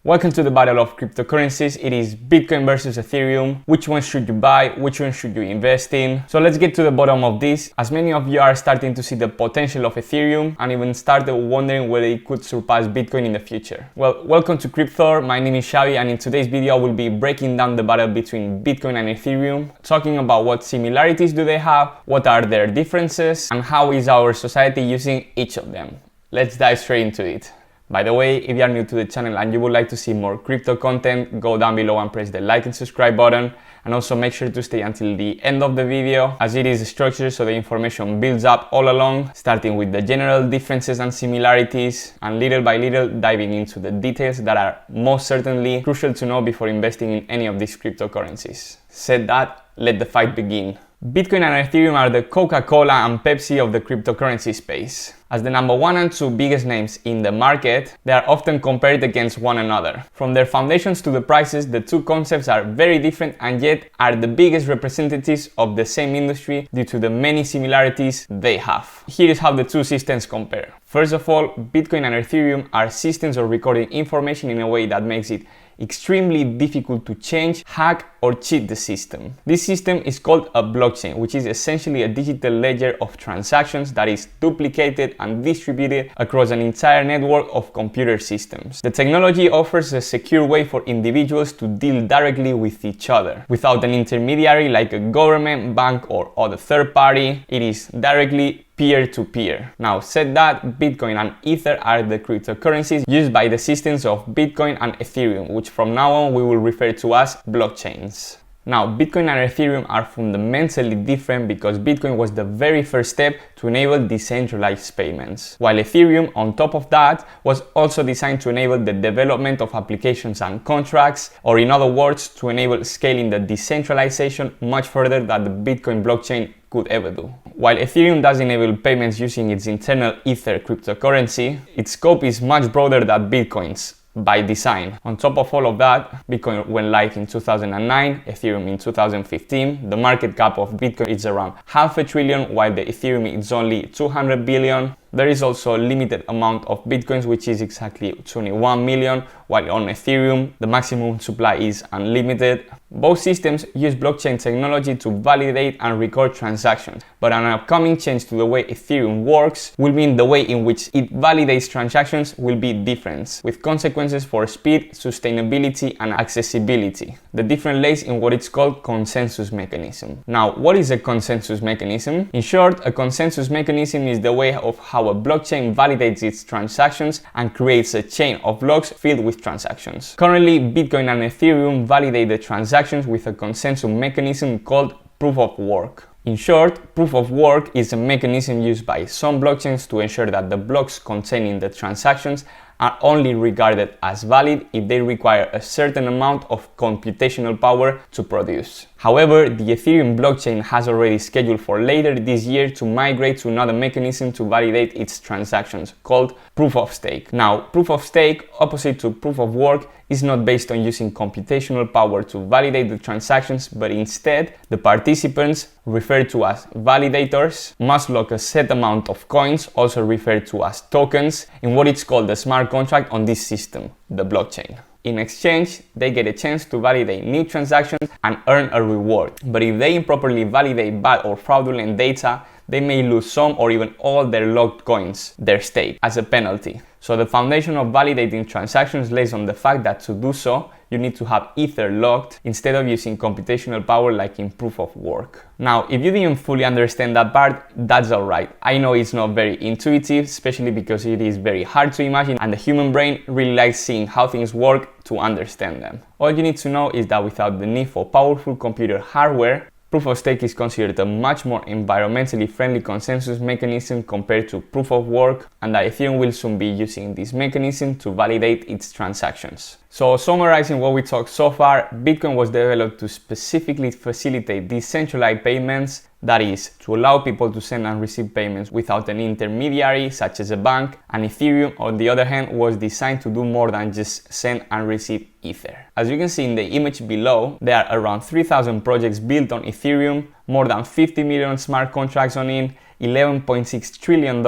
Welcome to the battle of cryptocurrencies. It is Bitcoin versus Ethereum. Which one should you buy? Which one should you invest in? So let's get to the bottom of this, as many of you are starting to see the potential of Ethereum and even started wondering whether it could surpass Bitcoin in the future. Well, welcome to CrypThor. My name is Xabi, and in today's video I will be breaking down the battle between Bitcoin and Ethereum, talking about what similarities do they have, what are their differences, and how is our society using each of them. Let's dive straight into it. By the way, if you are new to the channel and you would like to see more crypto content, go down below and press the like and subscribe button, and also make sure to stay until the end of the video, as it is structured so the information builds up all along, starting with the general differences and similarities, and little by little diving into the details that are most certainly crucial to know before investing in any of these cryptocurrencies. Said that, let the fight begin. Bitcoin and Ethereum are the Coca-Cola and Pepsi of the cryptocurrency space. As the number 1 and 2 biggest names in the market, they are often compared against one another. From their foundations to the prices, the two concepts are very different and yet are the biggest representatives of the same industry due to the many similarities they have. Here is how the two systems compare. First of all, Bitcoin and Ethereum are systems of recording information in a way that makes it extremely difficult to change, hack, or cheat the system. This system is called a blockchain, which is essentially a digital ledger of transactions that is duplicated and distributed across an entire network of computer systems. The technology offers a secure way for individuals to deal directly with each other, without an intermediary like a government, bank, or other third party. It is directly peer-to-peer. Now, said that, Bitcoin and Ether are the cryptocurrencies used by the systems of Bitcoin and Ethereum, which from now on we will refer to as blockchains. Now, Bitcoin and Ethereum are fundamentally different because Bitcoin was the very first step to enable decentralized payments, while Ethereum, on top of that, was also designed to enable the development of applications and contracts, or in other words, to enable scaling the decentralization much further than the Bitcoin blockchain could ever do. While Ethereum does enable payments using its internal Ether cryptocurrency, its scope is much broader than Bitcoin's by design. On top of all of that, Bitcoin went live in 2009, Ethereum in 2015. The market cap of Bitcoin is around $500 billion, while the Ethereum is only 200 billion. There is also a limited amount of Bitcoins, which is exactly 21 million, while on Ethereum, the maximum supply is unlimited. Both systems use blockchain technology to validate and record transactions, but an upcoming change to the way Ethereum works will mean the way in which it validates transactions will be different, with consequences for speed, sustainability, and accessibility. The difference lays in what is called consensus mechanism. Now, what is a consensus mechanism? In short, a consensus mechanism is the way of how a blockchain validates its transactions and creates a chain of blocks filled with transactions. Currently, Bitcoin and Ethereum validate the transactions with a consensus mechanism called proof of work. In short, proof of work is a mechanism used by some blockchains to ensure that the blocks containing the transactions are only regarded as valid if they require a certain amount of computational power to produce. However, the Ethereum blockchain has already scheduled for later this year to migrate to another mechanism to validate its transactions, called proof of stake. Now, proof of stake, opposite to proof of work, is not based on using computational power to validate the transactions, but instead, the participants, referred to as validators, must lock a set amount of coins, also referred to as tokens, in what is called the smart contract on this system, the blockchain. In exchange, they get a chance to validate new transactions and earn a reward. But if they improperly validate bad or fraudulent data, they may lose some or even all their locked coins, their stake, as a penalty. So the foundation of validating transactions lays on the fact that to do so, you need to have Ether locked instead of using computational power like in proof of work. Now, if you didn't fully understand that part, that's alright. I know it's not very intuitive, especially because it is very hard to imagine and the human brain really likes seeing how things work to understand them. All you need to know is that without the need for powerful computer hardware, proof of stake is considered a much more environmentally friendly consensus mechanism compared to proof of work, and that Ethereum will soon be using this mechanism to validate its transactions. So, summarizing what we talked so far, Bitcoin was developed to specifically facilitate decentralized payments, that is, to allow people to send and receive payments without an intermediary such as a bank, and Ethereum, on the other hand, was designed to do more than just send and receive Ether. As you can see in the image below, there are around 3,000 projects built on Ethereum, more than 50 million smart contracts on it, $11.6 trillion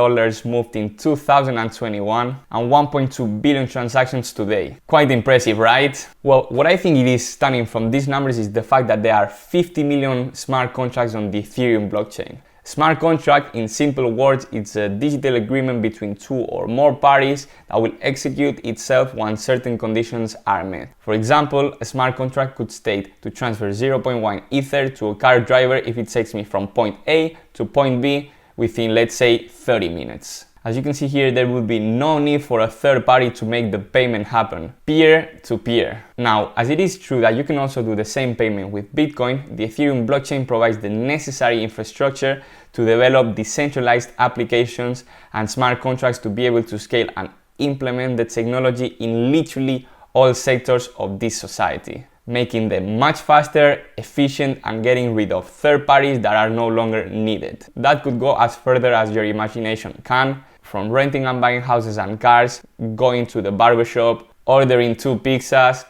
moved in 2021, and 1.2 billion transactions today. Quite impressive, right? Well, what I think it is stunning from these numbers is the fact that there are 50 million smart contracts on the Ethereum blockchain. Smart contract, in simple words, it's a digital agreement between two or more parties that will execute itself once certain conditions are met. For example, a smart contract could state to transfer 0.1 Ether to a car driver if it takes me from point A to point B within, let's say, 30 minutes. As you can see here, there will be no need for a third party to make the payment happen, peer-to-peer. Now, as it is true that you can also do the same payment with Bitcoin, the Ethereum blockchain provides the necessary infrastructure to develop decentralized applications and smart contracts to be able to scale and implement the technology in literally all sectors of this society, making them much faster, efficient, and getting rid of third parties that are no longer needed. That could go as further as your imagination can, from renting and buying houses and cars, going to the barbershop, ordering 2 pizzas,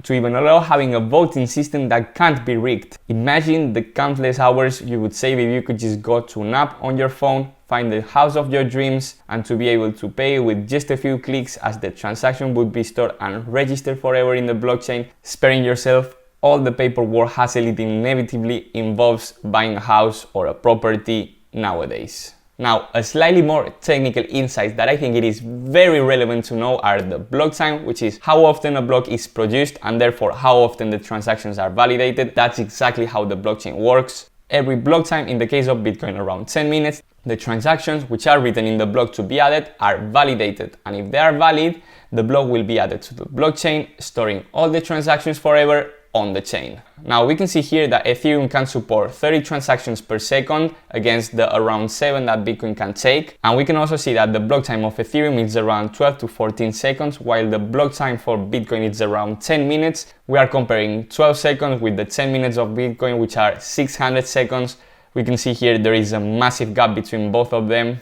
to even allow having a voting system that can't be rigged. Imagine the countless hours you would save if you could just go to an app on your phone, find the house of your dreams, and to be able to pay with just a few clicks, as the transaction would be stored and registered forever in the blockchain, sparing yourself all the paperwork hassle it inevitably involves buying a house or a property nowadays. Now, a slightly more technical insight that I think it is very relevant to know are the block time, which is how often a block is produced and therefore how often the transactions are validated. That's exactly how the blockchain works. Every block time, in the case of Bitcoin, around 10 minutes, the transactions which are written in the block to be added are validated, and if they are valid, the block will be added to the blockchain, storing all the transactions forever on the chain. Now we can see here that Ethereum can support 30 transactions per second against the around 7 that Bitcoin can take, and we can also see that the block time of Ethereum is around 12 to 14 seconds, while the block time for Bitcoin is around 10 minutes. We are comparing 12 seconds with the 10 minutes of Bitcoin, which are 600 seconds. We can see here there is a massive gap between both of them.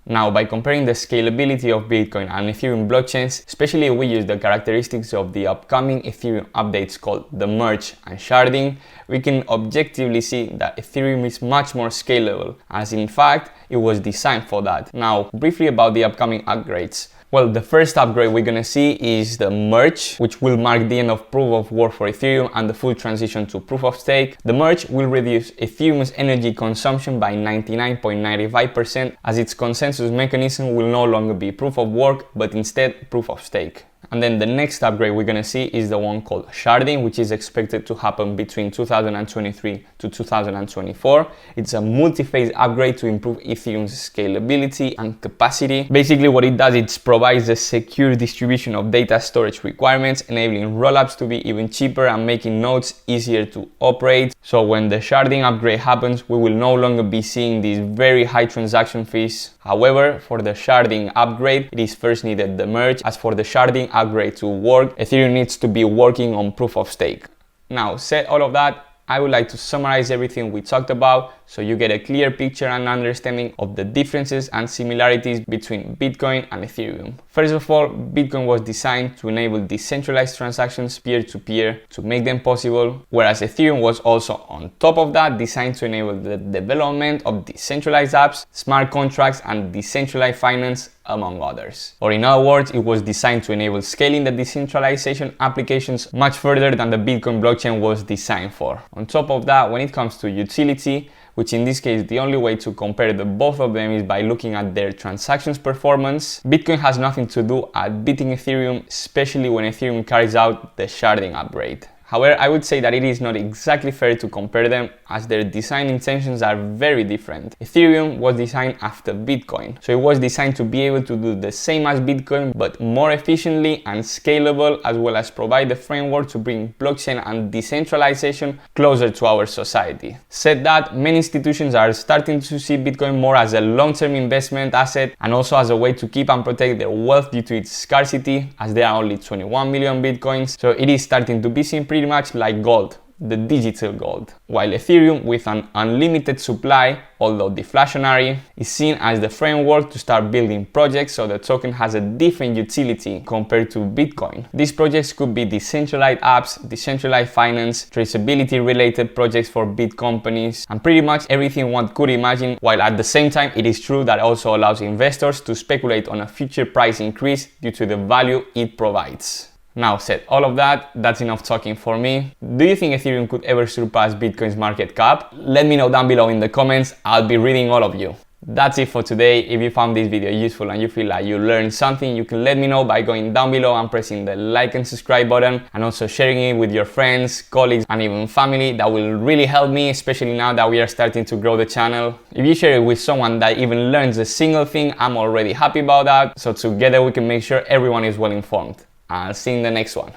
Now, by comparing the scalability of Bitcoin and Ethereum blockchains, especially if we use the characteristics of the upcoming Ethereum updates called the merge and sharding, we can objectively see that Ethereum is much more scalable, as in fact, it was designed for that. Now, briefly about the upcoming upgrades. Well, the first upgrade we're gonna see is the merge, which will mark the end of proof of work for Ethereum and the full transition to proof of stake. The merge will reduce Ethereum's energy consumption by 99.95%, as its consensus mechanism will no longer be proof of work, but instead proof of stake. And then the next upgrade we're gonna see is the one called sharding, which is expected to happen between 2023 to 2024. It's a multi-phase upgrade to improve Ethereum's scalability and capacity. Basically what it does, it provides a secure distribution of data storage requirements, enabling rollups to be even cheaper and making nodes easier to operate. So when the sharding upgrade happens, we will no longer be seeing these very high transaction fees. However, for the sharding upgrade, it is first needed the merge. As for the sharding upgrade to work, Ethereum needs to be working on proof of stake. Now, said all of that, I would like to summarize everything we talked about so you get a clear picture and understanding of the differences and similarities between Bitcoin and Ethereum. First of all, Bitcoin was designed to enable decentralized transactions peer-to-peer to make them possible, whereas Ethereum was also on top of that designed to enable the development of decentralized apps, smart contracts, and decentralized finance, among others. Or in other words, it was designed to enable scaling the decentralization applications much further than the Bitcoin blockchain was designed for. On top of that, when it comes to utility, which in this case the only way to compare the both of them is by looking at their transactions performance, Bitcoin has nothing to do at beating Ethereum, especially when Ethereum carries out the sharding upgrade. However, I would say that it is not exactly fair to compare them, as their design intentions are very different. Ethereum was designed after Bitcoin, so it was designed to be able to do the same as Bitcoin but more efficiently and scalable, as well as provide the framework to bring blockchain and decentralization closer to our society. Said that, many institutions are starting to see Bitcoin more as a long-term investment asset and also as a way to keep and protect their wealth due to its scarcity, as there are only 21 million Bitcoins, so it is starting to be seen pretty much like gold, the digital gold, while Ethereum, with an unlimited supply, although deflationary, is seen as the framework to start building projects, so the token has a different utility compared to Bitcoin. These projects could be decentralized apps, decentralized finance, traceability related projects for big companies, and pretty much everything one could imagine, while at the same time it is true that it also allows investors to speculate on a future price increase due to the value it provides. Now said all of that, that's enough talking for me. Do you think Ethereum could ever surpass Bitcoin's market cap? Let me know down below in the comments, I'll be reading all of you. That's it for today. If you found this video useful and you feel like you learned something, you can let me know by going down below and pressing the like and subscribe button, and also sharing it with your friends, colleagues, and even family. That will really help me, especially now that we are starting to grow the channel. If you share it with someone that even learns a single thing, I'm already happy about that. So together we can make sure everyone is well informed. I'll see you in the next one.